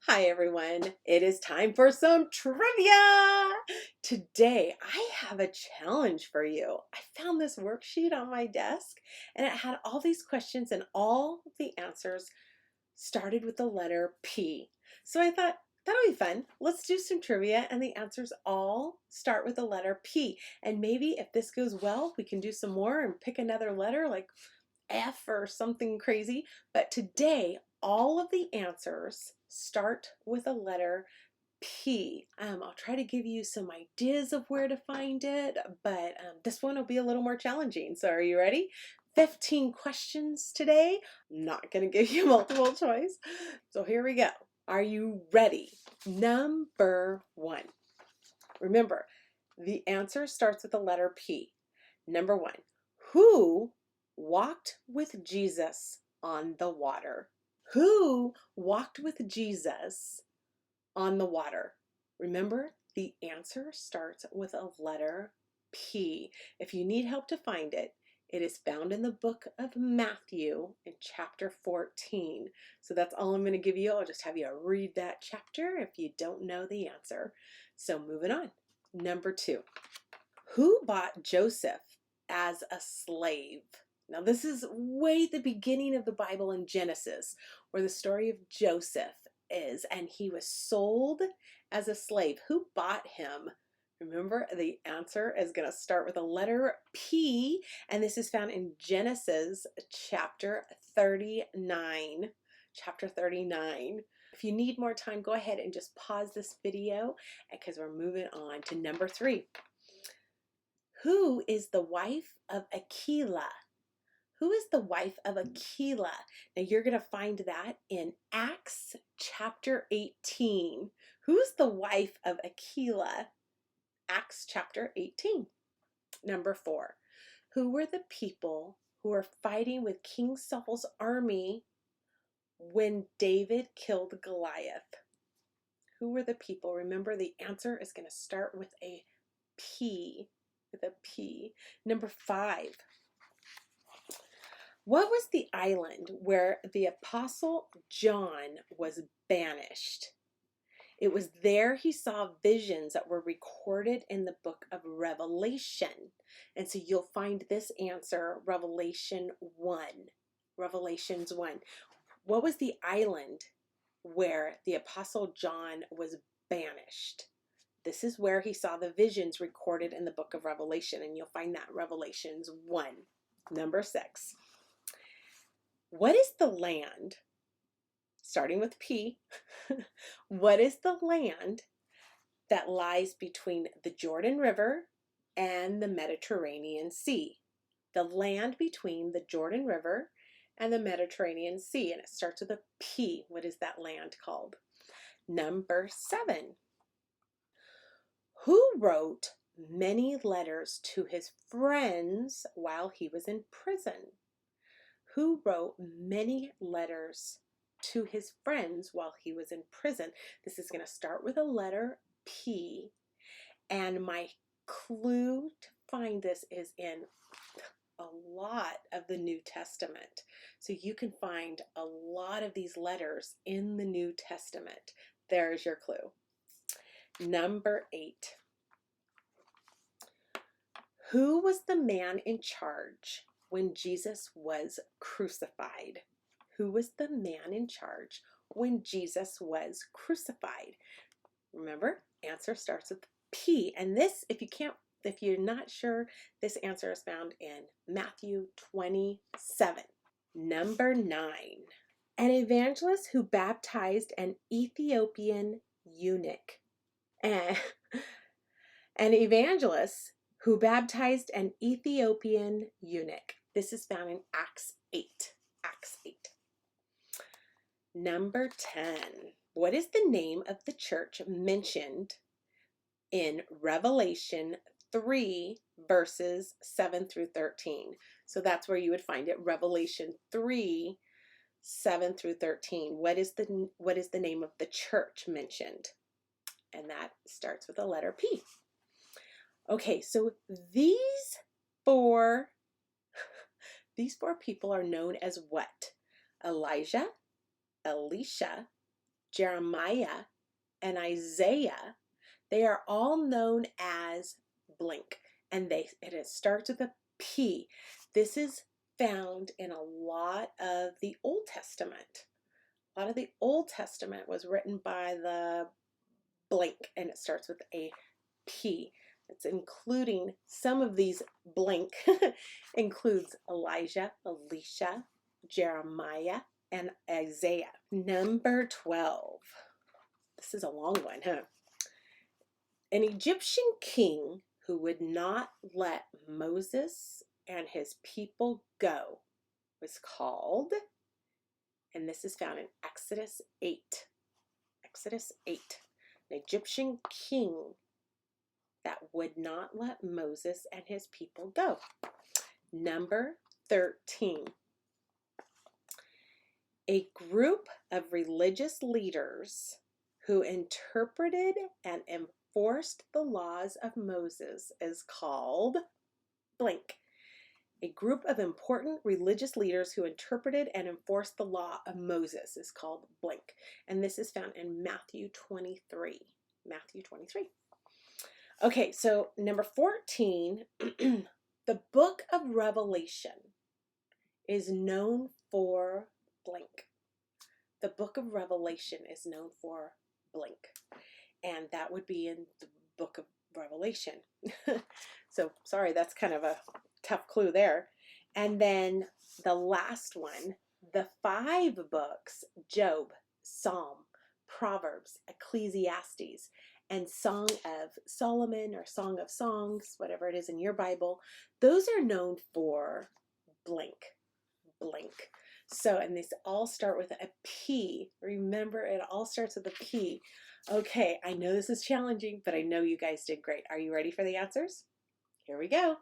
Hi everyone, it is time for some trivia! Today I have a challenge for you. I found this worksheet on my desk and it had all these questions and all the answers started with the letter P. So I thought that'll be fun. Let's do some trivia and the answers all start with the letter P. And maybe if this goes well, we can do some more and pick another letter like F or something crazy. But today, all of the answers start with a letter P. I'll try to give you some ideas of where to find it, but this one will be a little more challenging. So are you ready? 15 questions today. I'm not going to give you multiple choice. So here we go. Are you ready? Number one. Remember, the answer starts with the letter P. Number one. Who walked with Jesus on the water? Who walked with Jesus on the water? Remember, the answer starts with a letter P. If you need help to find it, it is found in the book of Matthew in chapter 14. So that's all I'm going to give you. I'll just have you read that chapter if you don't know the answer. So moving on. Number two. Who bought Joseph as a slave? Now, this is way at the beginning of the Bible in Genesis, where the story of Joseph is, and he was sold as a slave. Who bought him? Remember, the answer is going to start with a letter P, and this is found in Genesis chapter 39. Chapter 39. If you need more time, go ahead and just pause this video because we're moving on to number three. Who is the wife of Aquila? Who is the wife of Aquila? Now you're going to find that in Acts chapter 18. Who's the wife of Aquila? Acts chapter 18. Number four. Who were the people who were fighting with King Saul's army when David killed Goliath? Who were the people? Remember, the answer is going to start with a P. With a P. Number five. What was the island where the Apostle John was banished? It was there he saw visions that were recorded in the book of Revelation. And so you'll find this answer, Revelation 1. Revelations 1. What was the island where the Apostle John was banished? This is where he saw the visions recorded in the book of Revelation, and you'll find that Revelations 1. Number 6. What is the land, starting with P, what is the land that lies between the Jordan River and the Mediterranean Sea? The land between the Jordan River and the Mediterranean Sea, and it starts with a P. What is that land called? Number 7. Who wrote many letters to his friends while he was in prison? Who wrote many letters to his friends while he was in prison? This is going to start with a letter P, and my clue to find this is in a lot of the New Testament. So you can find a lot of these letters in the New Testament. There's your clue. Number 8. Who was the man in charge when Jesus was crucified? Who was the man in charge when Jesus was crucified? Remember, answer starts with P. And this, if you're not sure, this answer is found in Matthew 27. Number 9. An evangelist who baptized an Ethiopian eunuch. An evangelist who baptized an Ethiopian eunuch. This is found in Acts 8. Acts 8. Number 10. What is the name of the church mentioned in Revelation 3, verses 7 through 13? So that's where you would find it, Revelation 3, 7 through 13. What is the name of the church mentioned? And that starts with the letter P. Okay, so these four people are known as what? Elijah, Elisha, Jeremiah, and Isaiah, they are all known as blank. And it starts with a P. This is found in a lot of the Old Testament. A lot of the Old Testament was written by the blank, and it starts with a P. It's including some of these blank includes Elijah, Elisha, Jeremiah, and Isaiah. Number 12. This is a long one, huh? An Egyptian king who would not let Moses and his people go was called, and this is found in Exodus 8. Exodus 8. An Egyptian king that would not let Moses and his people go. Number 13. A group of religious leaders who interpreted and enforced the laws of Moses is called blank. A group of important religious leaders who interpreted and enforced the law of Moses is called blank. And this is found in Matthew 23. Matthew 23. Okay, so number 14, the book of Revelation is known for blank. The book of Revelation is known for blank. And that would be in the book of Revelation. So, sorry, that's kind of a tough clue there. And then the last one, the 5 books, Job, Psalm, Proverbs, Ecclesiastes, and Song of Solomon or Song of Songs, whatever it is in your Bible, those are known for blank, blank. So, and these all start with a P. Remember, it all starts with a P. Okay, I know this is challenging, but I know you guys did great. Are you ready for the answers? Here we go.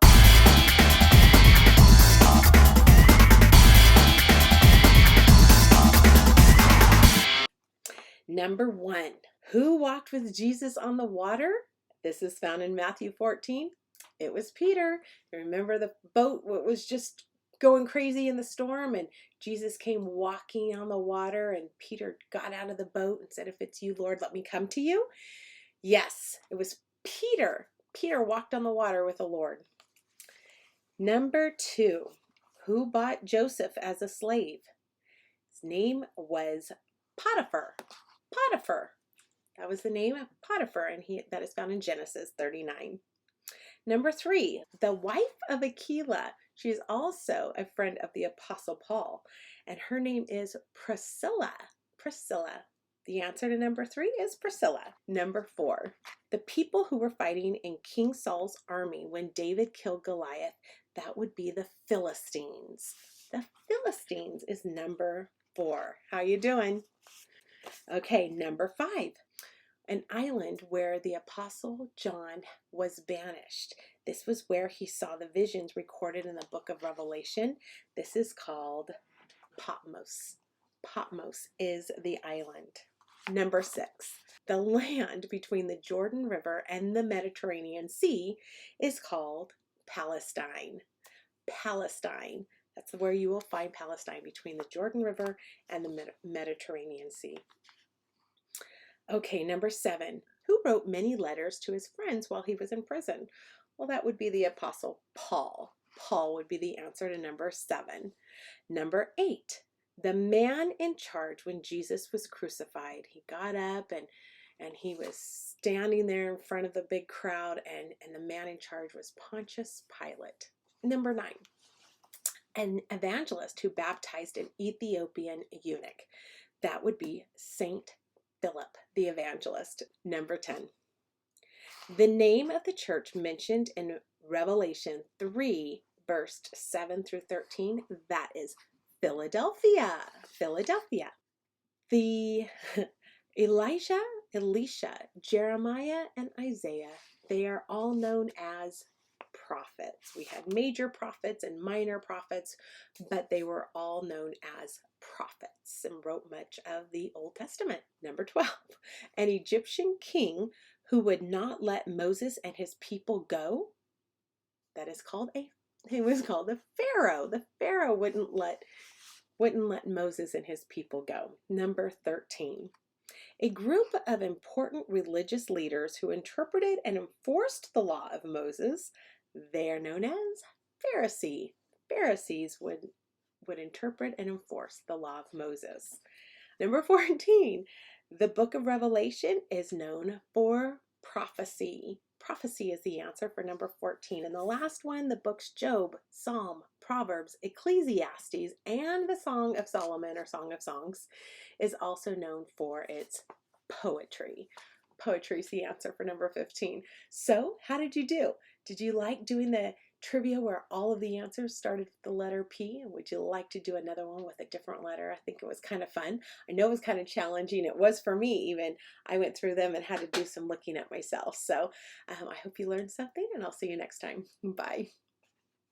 Number 1, who walked with Jesus on the water? This is found in Matthew 14. It was Peter. Remember the boat was just going crazy in the storm, and Jesus came walking on the water, and Peter got out of the boat and said, "If it's you, Lord, let me come to you." Yes, it was Peter. Peter walked on the water with the Lord. Number 2, who bought Joseph as a slave? His name was Potiphar. Potiphar. That was the name of Potiphar, and that is found in Genesis 39. Number 3, the wife of Aquila. She is also a friend of the Apostle Paul, and her name is Priscilla. Priscilla. The answer to number 3 is Priscilla. Number 4, the people who were fighting in King Saul's army when David killed Goliath, that would be the Philistines. The Philistines is number 4. How you doing? Okay, number 5, an island where the Apostle John was banished. This was where he saw the visions recorded in the book of Revelation. This is called Patmos. Patmos is the island. Number 6, the land between the Jordan River and the Mediterranean Sea is called Palestine. Palestine. That's where you will find Palestine, between the Jordan River and the Mediterranean Sea. Okay, number 7. Who wrote many letters to his friends while he was in prison? Well, that would be the Apostle Paul. Paul would be the answer to number 7. Number 8. The man in charge when Jesus was crucified. He got up and he was standing there in front of the big crowd, and the man in charge was Pontius Pilate. Number 9. An evangelist who baptized an Ethiopian eunuch. That would be Saint Philip, the evangelist. Number 10. The name of the church mentioned in Revelation 3, verse 7 through 13, that is Philadelphia. Philadelphia. The Elijah, Elisha, Jeremiah, and Isaiah, they are all known as prophets. We had major prophets and minor prophets, but they were all known as prophets and wrote much of the Old Testament. Number 12, an Egyptian king who would not let Moses and his people go. That is called it was called the Pharaoh. The Pharaoh wouldn't let Moses and his people go. Number 13, A group of important religious leaders who interpreted and enforced the law of Moses. They are known as Pharisee. Pharisees would interpret and enforce the law of Moses. Number 14, the book of Revelation is known for prophecy. Prophecy is the answer for number 14. And the last one, the books Job, Psalm, Proverbs, Ecclesiastes, and the Song of Solomon or Song of Songs is also known for its poetry. Poetry is the answer for number 15. So, how did you do? Did you like doing the trivia where all of the answers started with the letter P? And would you like to do another one with a different letter? I think it was kind of fun. I know it was kind of challenging. It was for me even. I went through them and had to do some looking at myself. So I hope you learned something, and I'll see you next time. Bye.